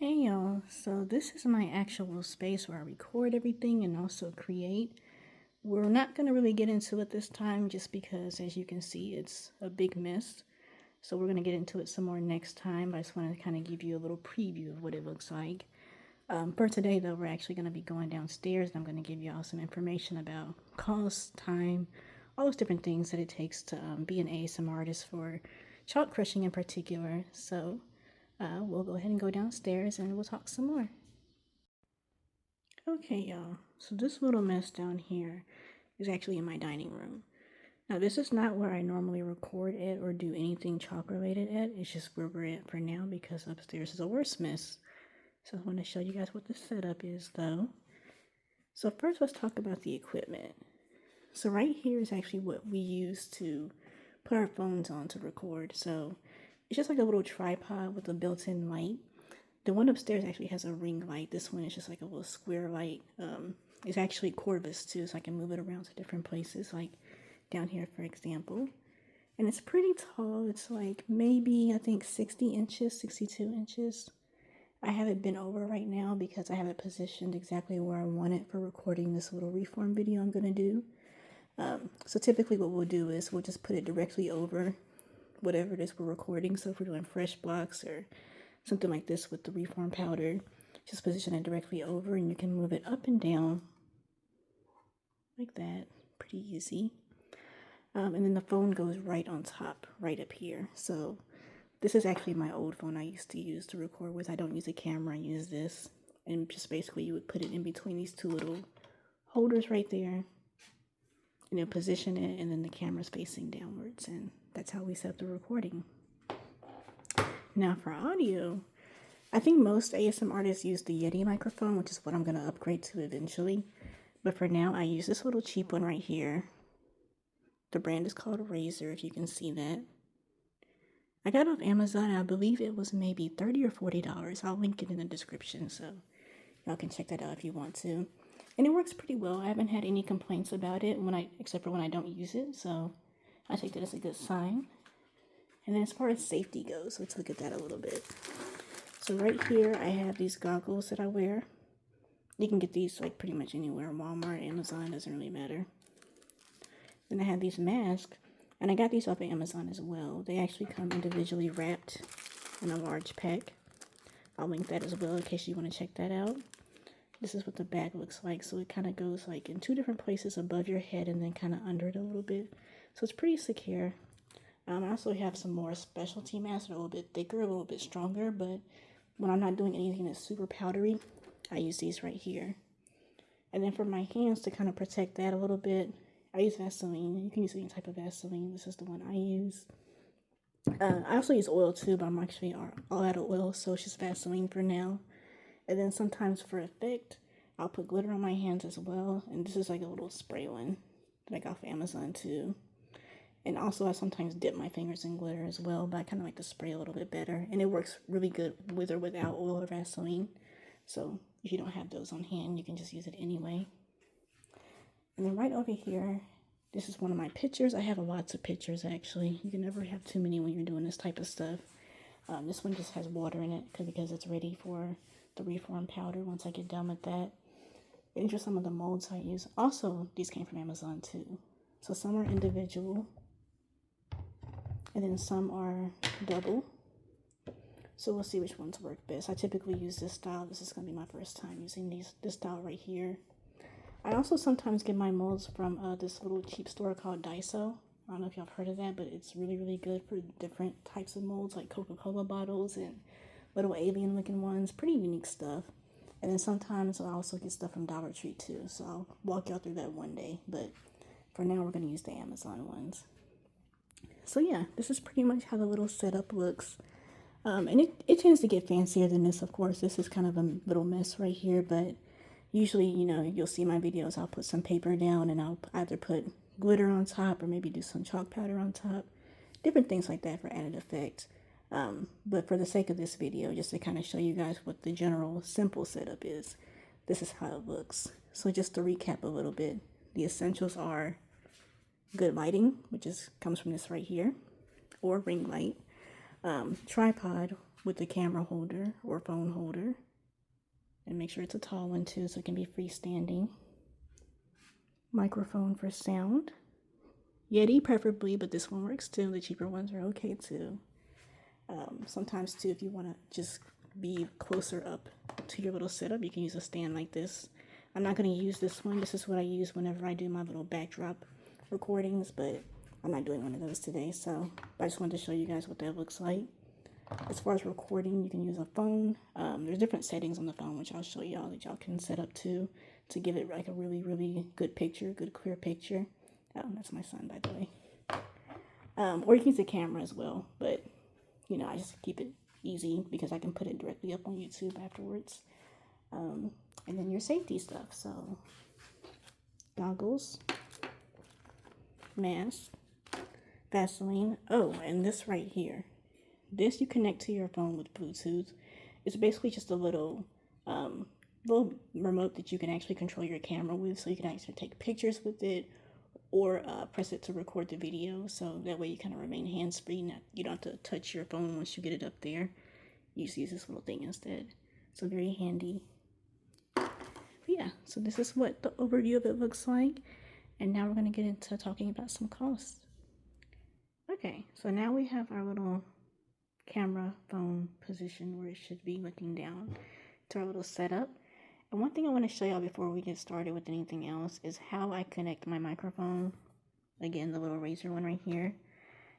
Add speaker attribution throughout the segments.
Speaker 1: Hey y'all, so this is my actual space where I record everything and also create. We're not going to really get into it this time just because, as you can see, it's a big mess. So we're going to get into it some more next time. I just want to kind of give you a little preview of what it looks like. For today, though, we're actually going to be going downstairs and I'm going to give you all some information about cost, time, all those different things that it takes to be an ASMR artist for chalk crushing in particular. So we'll go ahead and go downstairs and we'll talk some more. Okay, y'all. So this little mess down here is actually in my dining room. Now, this is not where I normally record at or do anything chalk related at. It's just where we're at for now because upstairs is a worse mess. So I want to show you guys what the setup is, though. So first, let's talk about the equipment. So right here is actually what we use to put our phones on to record. So it's just like a little tripod with a built-in light. The one upstairs actually has a ring light. This one is just like a little square light. It's actually cordless too, so I can move it around to different places, like down here, for example. And it's pretty tall. It's like maybe, I think, 60 inches, 62 inches. I have it bent over right now because I have it positioned exactly where I want it for recording this little reform video I'm going to do. So typically what we'll do is we'll just put it directly over whatever it is we're recording. So if we're doing fresh blocks or something like this with the reform powder, just position it directly over and you can move it up and down like that. Pretty easy. And then the phone goes right on top, right up here. So this is actually my old phone I used to use to record with. I don't use a camera, I use this. And just basically you would put it in between these two little holders right there. And then position it, and then the camera's facing downwards. And that's how we set up the recording. Now for audio, I think most ASMR artists use the Yeti microphone, which is what I'm going to upgrade to eventually. But for now, I use this little cheap one right here. The brand is called Razer, if you can see that. I got it off Amazon. I believe it was maybe $30 or $40. I'll link it in the description, so y'all can check that out if you want to. And it works pretty well. I haven't had any complaints about it except for when I don't use it, so I take that as a good sign. And then as far as safety goes, let's look at that a little bit. So right here, I have these goggles that I wear. You can get these like pretty much anywhere, Walmart, Amazon, doesn't really matter. Then I have these masks, and I got these off of Amazon as well. They actually come individually wrapped in a large pack. I'll link that as well in case you want to check that out. This is what the bag looks like. So it kind of goes like in two different places above your head and then kind of under it a little bit. So it's pretty secure. I also have some more specialty masks that are a little bit thicker, a little bit stronger, but when I'm not doing anything that's super powdery, I use these right here. And then for my hands, to kind of protect that a little bit, I use Vaseline. You can use any type of Vaseline. This is the one I use. I also use oil too, but I'm actually all out of oil, so it's just Vaseline for now. And then sometimes for effect, I'll put glitter on my hands as well. And this is like a little spray one that I got off Amazon too. And also I sometimes dip my fingers in glitter as well, but I kind of like to spray a little bit better. And it works really good with or without oil or Vaseline. So if you don't have those on hand, you can just use it anyway. And then right over here, this is one of my pictures. I have lots of pictures actually. You can never have too many when you're doing this type of stuff. This one just has water in it because it's ready for the reform powder once I get done with that. And these are some of the molds I use. Also, these came from Amazon too. So some are individual, and then some are double. So we'll see which ones work best. I typically use this style. This is going to be my first time using this style right here. I also sometimes get my molds from this little cheap store called Daiso. I don't know if y'all have heard of that, but it's really, really good for different types of molds, like Coca-Cola bottles and little alien looking ones. Pretty unique stuff. And then sometimes I also get stuff from Dollar Tree too. So I'll walk y'all through that one day. But for now, we're going to use the Amazon ones. So yeah, this is pretty much how the little setup looks. And it tends to get fancier than this, of course. This is kind of a little mess right here, but usually, you know, you'll see my videos, I'll put some paper down and I'll either put glitter on top or maybe do some chalk powder on top. Different things like that for added effect. But for the sake of this video, just to kind of show you guys what the general simple setup is, this is how it looks. So just to recap a little bit, the essentials are good lighting, which comes from this right here, or ring light, tripod, with the camera holder or phone holder. And make sure it's a tall one too, so it can be freestanding. Microphone for sound. Yeti preferably, but this one works too. The cheaper ones are okay too. Sometimes too, if you want to just be closer up to your little setup, you can use a stand like this. I'm not going to use this one. This is what I use whenever I do my little backdrop recordings, but I'm not doing one of those today. So I just wanted to show you guys what that looks like. As far as recording, you can use a phone. There's different settings on the phone, which I'll show y'all that y'all can set up to give it like a really, really good picture, good clear picture. That's my son, by the way. Or you can use a camera as well, but you know, I just keep it easy because I can put it directly up on YouTube afterwards. And then your safety stuff. So goggles, mask, Vaseline. Oh, and this right here. This you connect to your phone with Bluetooth. It's basically just a little remote that you can actually control your camera with, so you can actually take pictures with it or press it to record the video. So that way you kind of remain hands-free. You don't have to touch your phone once you get it up there. You just use this little thing instead. So very handy. But yeah, so this is what the overview of it looks like. And now we're going to get into talking about some costs. Okay, so now we have our little camera phone position where it should be looking down to our little setup. And one thing I want to show y'all before we get started with anything else is how I connect my microphone. Again, the little razor one right here.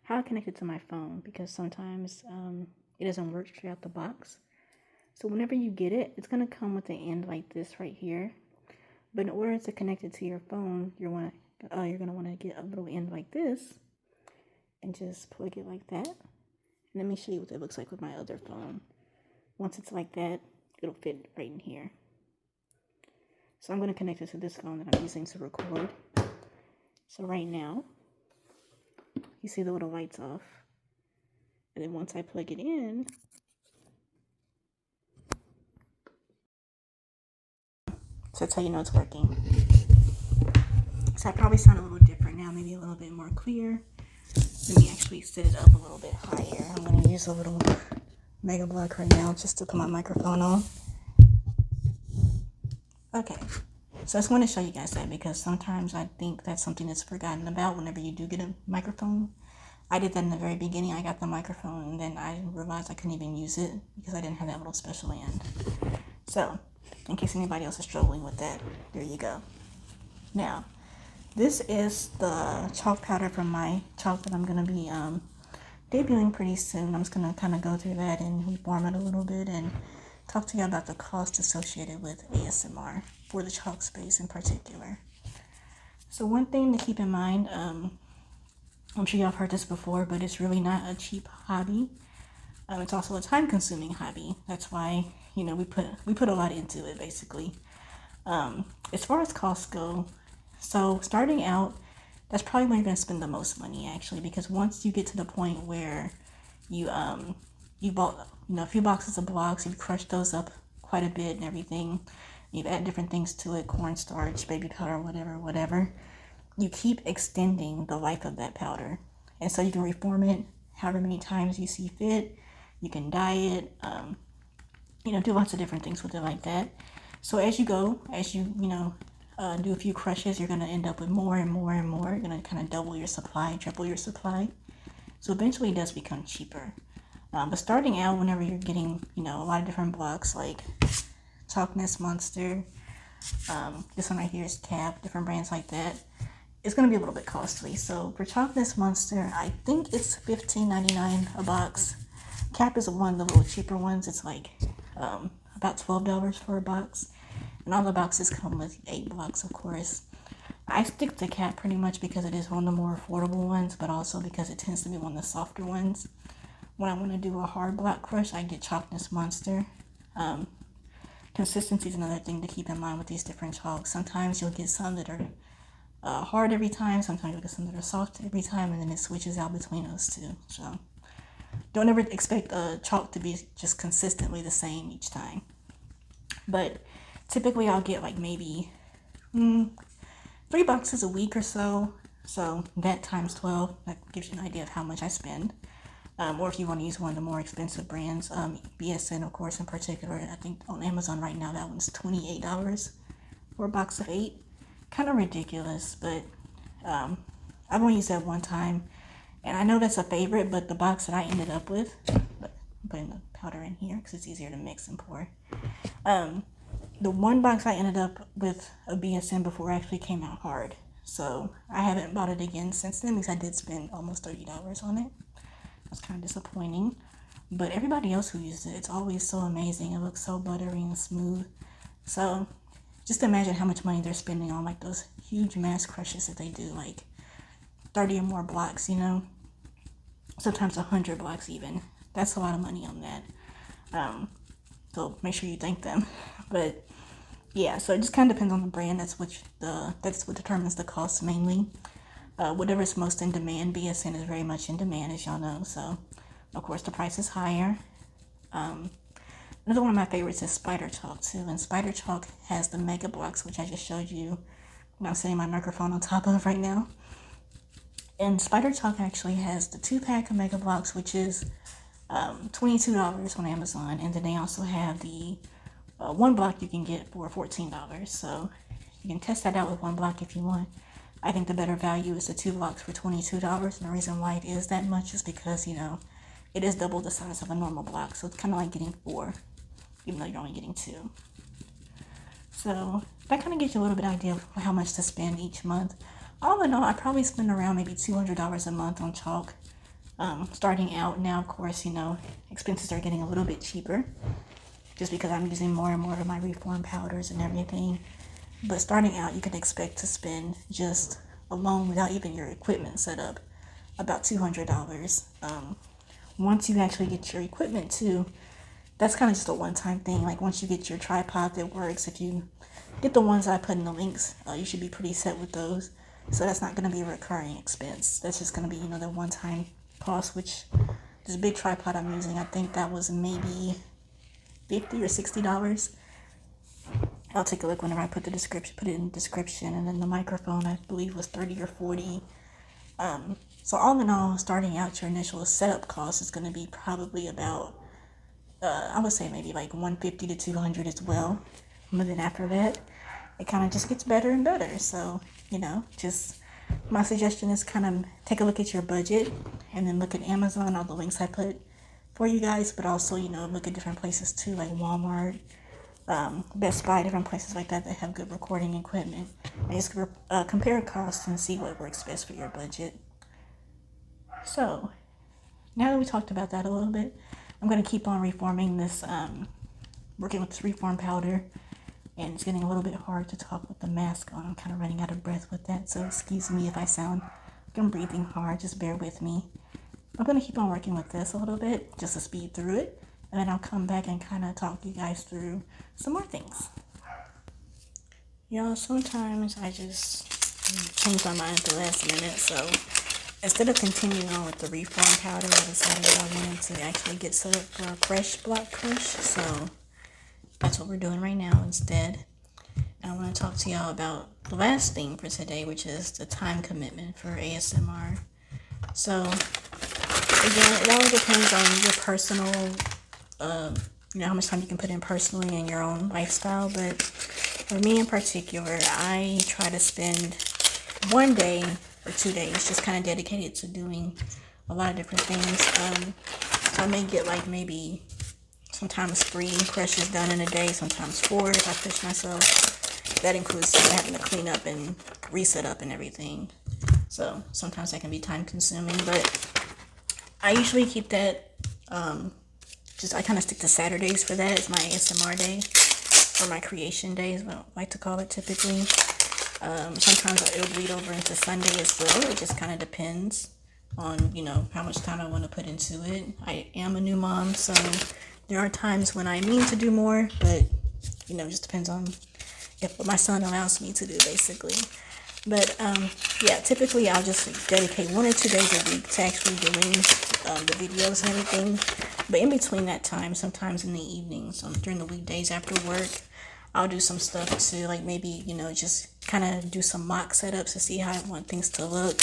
Speaker 1: How I connect it to my phone, because sometimes it doesn't work straight out the box. So whenever you get it, it's going to come with an end like this right here. But in order to connect it to your phone, you're going to want to get a little end like this and just plug it like that. And let me show you what that looks like with my other phone. Once it's like that, it'll fit right in here. So I'm going to connect it to this phone that I'm using to record. So right now, you see the little lights off. And then once I plug it in, so that's how you know it's working. So I probably sound a little different now, maybe a little bit more clear. Let me actually set it up a little bit higher. I'm going to use a little Mega Block right now just to put my microphone on. Okay, so I just want to show you guys that because sometimes I think that's something that's forgotten about whenever you do get a microphone. I did that in the very beginning. I got the microphone and then I realized I couldn't even use it because I didn't have that little special end. So, in case anybody else is struggling with that, there you go. Now, this is the chalk powder from my chalk that I'm going to be debuting pretty soon. I'm just going to kind of go through that and reform it a little bit and talk to you about the cost associated with ASMR for the chalk space in particular. So one thing to keep in mind, I'm sure y'all have heard this before, but it's really not a cheap hobby. It's also a time-consuming hobby. That's why, you know, we put a lot into it, basically. As far as costs go, so starting out, that's probably when you're going to spend the most money, actually, because once you get to the point where you bought, you know, a few boxes of blocks, you've crushed those up quite a bit and everything, you've added different things to it, cornstarch, baby powder, whatever, you keep extending the life of that powder. And so you can reform it however many times you see fit. You can dye it, you know, do lots of different things with it like that. So as you go, do a few crushes, you're going to end up with more and more and more. You're going to kind of double your supply, triple your supply. So eventually it does become cheaper. But starting out, whenever you're getting, you know, a lot of different blocks like Chalkness Monster, this one right here is Cap, different brands like that, it's going to be a little bit costly. So for Chalkness Monster, I think it's $15.99 a box. Cap is one of the little cheaper ones. It's like about $12 for a box. And all the boxes come with 8 blocks, of course. I stick to Cap pretty much because it is one of the more affordable ones, but also because it tends to be one of the softer ones. When I want to do a hard block crush, I get Chalkness Monster. Consistency is another thing to keep in mind with these different chalks. Sometimes you'll get some that are hard every time. Sometimes you'll get some that are soft every time, and then it switches out between those two. So don't ever expect a chalk to be just consistently the same each time. But typically I'll get like maybe 3 boxes a week or so. So that times 12, that gives you an idea of how much I spend. or if you want to use one of the more expensive brands, BSN, of course, in particular. I think on Amazon right now, that one's $28 for a box of 8. Kind of ridiculous, but I've only used that one time. And I know that's a favorite, but the box that I ended up with, but I'm putting the powder in here because it's easier to mix and pour. The one box I ended up with a BSN before actually came out hard. So I haven't bought it again since then because I did spend almost $30 on it. That's kind of disappointing. But everybody else who uses it, it's always so amazing. It looks so buttery and smooth. So just imagine how much money they're spending on like those huge mass crushes that they do, like 30 or more blocks, you know, sometimes 100 blocks even. That's a lot of money on that. So make sure you thank them. But yeah, so it just kind of depends on the brand. That's what determines the cost mainly. Whatever's most in demand, BSN is very much in demand, as y'all know. So of course the price is higher. Another one of my favorites is Spider Chalk too, and Spider Chalk has the mega blocks, which I just showed you when I'm setting my microphone on top of right now. And Spider Chalk actually has the 2-pack of mega blocks, which is $22 on Amazon, and then they also have the 1 block you can get for $14. So you can test that out with 1 block if you want. I think the better value is the 2 blocks for $22, and the reason why it is that much is because, you know, it is double the size of a normal block, so it's kind of like getting 4, even though you're only getting 2. So that kind of gives you a little bit idea of how much to spend each month. All in all, I probably spend around maybe $200 a month on chalk. Starting out now, of course, you know, expenses are getting a little bit cheaper just because I'm using more and more of my reform powders and everything. But starting out, you can expect to spend just alone without even your equipment set up about $200. Once you actually get your equipment too, that's kind of just a one-time thing. Like once you get your tripod that works, if you get the ones I put in the links, you should be pretty set with those. So that's not going to be a recurring expense. That's just going to be, you know, the one-time cost, which this big tripod I'm using, I think that was maybe $50 or $60. I'll take a look whenever I put it in the description. And then the microphone, I believe, was $30 or $40. So all in all, starting out, your initial setup cost is going to be probably about, I would say maybe like $150 to $200 as well. But then after that, it kind of just gets better and better. So, you know, just my suggestion is kind of take a look at your budget and then look at Amazon, all the links I put for you guys, but also, you know, look at different places too, like Walmart, Best Buy, different places like that have good recording equipment. And just compare costs and see what works best for your budget. So now that we talked about that a little bit, I'm going to keep on reforming this, working with this reform powder. And it's getting a little bit hard to talk with the mask on. I'm kind of running out of breath with that, so excuse me if I sound like I'm breathing hard. Just bear with me. I'm going to keep on working with this a little bit just to speed through it, and then I'll come back and kind of talk you guys through some more things. Y'all, sometimes I just change my mind at the last minute, so instead of continuing on with the reform powder, I decided that I wanted to actually get set up for a fresh block crush, so that's what we're doing right now instead. And I want to talk to y'all about the last thing for today, which is the time commitment for ASMR. So again, it all depends on your personal, you know, how much time you can put in personally in your own lifestyle. But for me in particular, I try to spend 1 day or 2 days just kind of dedicated to doing a lot of different things. So I may get like maybe sometimes 3 crushes done in a day, sometimes 4 if I push myself. That includes having to clean up and reset up and everything. So sometimes that can be time consuming, but I usually keep that, I kind of stick to Saturdays for that. It's my ASMR day, or my creation days, I like to call it typically. Sometimes it'll bleed over into Sunday as well. It just kind of depends on, you know, how much time I want to put into it. I am a new mom, so there are times when I mean to do more, but, you know, it just depends on what my son allows me to do, basically. But, yeah, typically I'll just dedicate 1 or 2 days a week to actually doing the videos and everything. But in between that time, sometimes in the evenings, during the weekdays after work, I'll do some stuff to, like, maybe, you know, just kind of do some mock setups to see how I want things to look.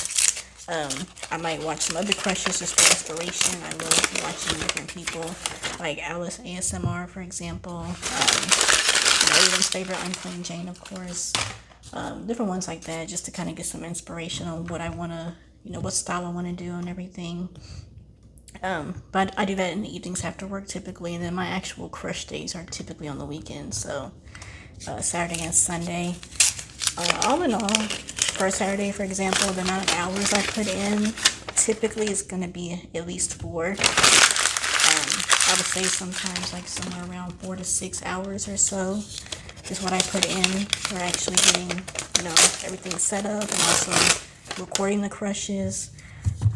Speaker 1: I might watch some other crushes just for inspiration. I love watching different people, like Alice ASMR, for example. Everyone's favorite, I'm Plain Jane, of course. Different ones like that, just to kind of get some inspiration on what I want to, what style I want to do and everything. But I do that in the evenings after work typically, and then my actual crush days are typically on the weekends. So Saturday and Sunday. All in all, for a Saturday, for example, the amount of hours I put in typically is going to be at least 4. I would say sometimes like somewhere around 4 to 6 hours or so is what I put in for actually getting, everything set up, and also recording the crushes,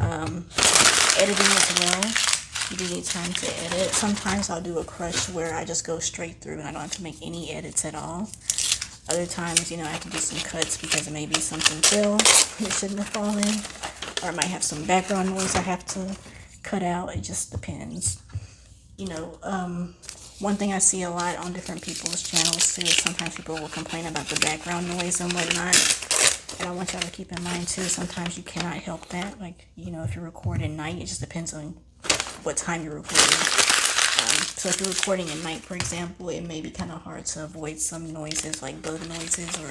Speaker 1: editing as well. You do need time to edit. Sometimes I'll do a crush where I just go straight through and I don't have to make any edits at all. Other times, I have to do some cuts because it may be something fell that shouldn't have fallen, or I might have some background noise I have to cut out. It just depends. One thing I see a lot on different people's channels too is sometimes people will complain about the background noise and whatnot. And I want y'all to keep in mind too, sometimes you cannot help that. Like, if you record at night, it just depends on what time you're recording. So if you're recording at night, for example, it may be kind of hard to avoid some noises like bug noises, or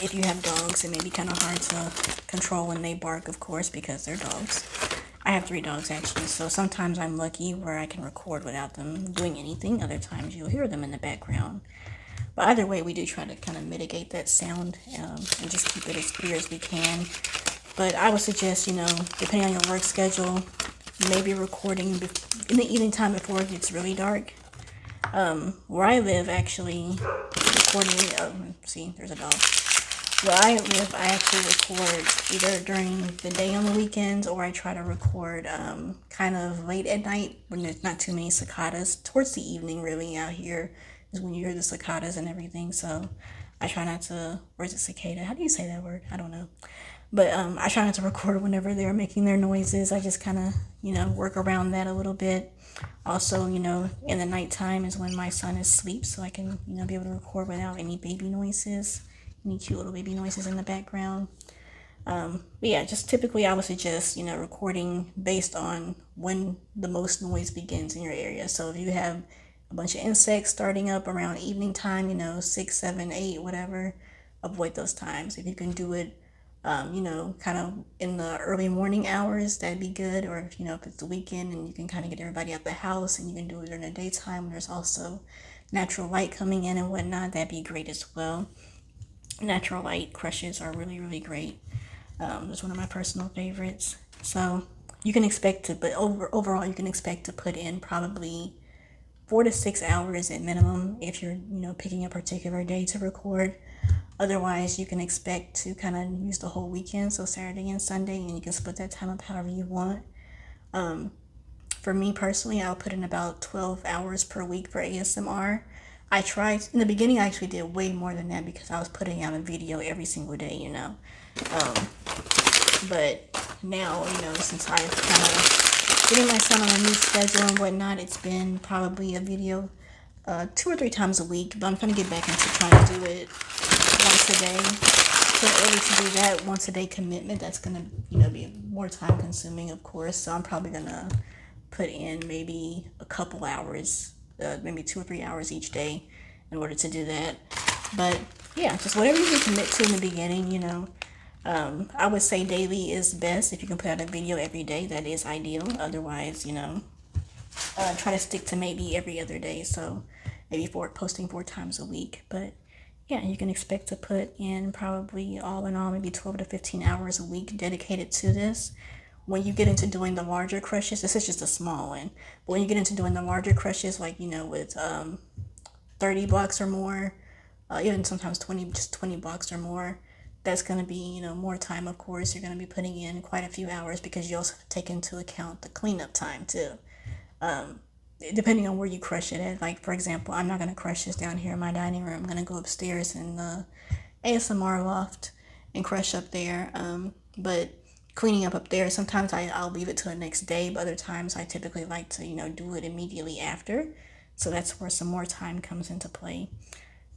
Speaker 1: if you have dogs, it may be kind of hard to control when they bark, of course, because they're dogs. I have 3 dogs actually, so sometimes I'm lucky where I can record without them doing anything. Other times you'll hear them in the background. But either way, we do try to kind of mitigate that sound and just keep it as clear as we can. But I would suggest, depending on your work schedule, maybe recording in the evening time before it gets really dark. Where I live, actually, recording, see, there's a dog. Where I live, I actually record either during the day on the weekends, or I try to record kind of late at night when there's not too many cicadas. Towards the evening, really, out here is when you hear the cicadas and everything. So I try not to, or is it cicada? How do you say that word? I don't know. But I try not to record whenever they're making their noises. I just kind of, work around that a little bit. Also, in the nighttime is when my son is asleep, so I can, be able to record without any baby noises, any cute little baby noises in the background. But yeah, just typically I would suggest, recording based on when the most noise begins in your area. So if you have a bunch of insects starting up around evening time, 6, 7, 8, whatever, avoid those times. If you can do it, kind of in the early morning hours, that'd be good. Or if it's the weekend and you can kind of get everybody out the house and you can do it during the daytime when there's also natural light coming in and whatnot, that'd be great as well. Natural light crushes are really, really great. It's one of my personal favorites. So you can expect to, but overall you can expect to put in probably 4 to 6 hours at minimum if you're, picking a particular day to record. Otherwise, you can expect to kind of use the whole weekend, so Saturday and Sunday, and you can split that time up however you want. For me personally, I'll put in about 12 hours per week for ASMR. I tried, in the beginning, I actually did way more than that because I was putting out a video every single day, But now, since I've kind of getting my son on a new schedule and whatnot, it's been probably a video 2 or 3 times a week, but I'm trying to get back into trying to do it once a day. So early to do that once a day commitment, that's gonna be more time consuming, of course. So I'm probably gonna put in maybe a couple hours, maybe 2 or 3 hours each day in order to do that. But yeah, just whatever you can commit to in the beginning, I would say daily is best. If you can put out a video every day, that is ideal. Otherwise, try to stick to maybe every other day. So maybe posting 4 times a week. But yeah, you can expect to put in probably all in all maybe 12 to 15 hours a week dedicated to this. When you get into doing the larger crushes, this is just a small one, but when you get into doing the larger crushes, like with 30 blocks or more, even sometimes 20 blocks or more, that's going to be more time. Of course, you're going to be putting in quite a few hours because you also have to take into account the cleanup time too. Depending on where you crush it at. Like, for example, I'm not going to crush this down here in my dining room. I'm going to go upstairs in the ASMR loft and crush up there. But cleaning up there, sometimes I'll leave it till the next day, but other times I typically like to, do it immediately after. So that's where some more time comes into play.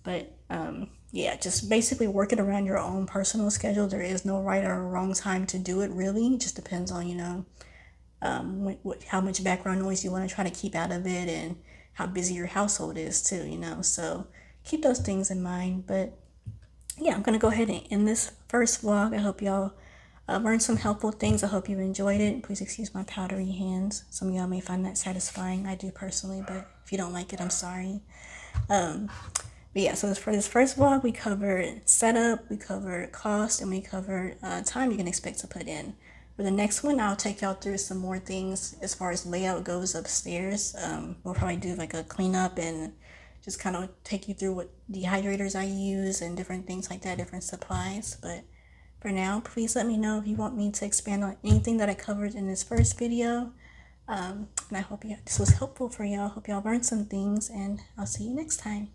Speaker 1: But yeah, just basically work it around your own personal schedule. There is no right or wrong time to do it, really. It just depends on, how much background noise you want to try to keep out of it and how busy your household is, too. So keep those things in mind. But yeah, I'm going to go ahead and end this first vlog. I hope y'all learned some helpful things. I hope you enjoyed it. Please excuse my powdery hands. Some of y'all may find that satisfying. I do personally, but if you don't like it, I'm sorry. But yeah, so for this first vlog, we covered setup, we covered cost, and we covered time you can expect to put in. For the next one, I'll take y'all through some more things as far as layout goes upstairs. We'll probably do like a cleanup and just kind of take you through what dehydrators I use and different things like that, different supplies. But for now, please let me know if you want me to expand on anything that I covered in this first video. And I hope this was helpful for y'all. Hope y'all learned some things, and I'll see you next time.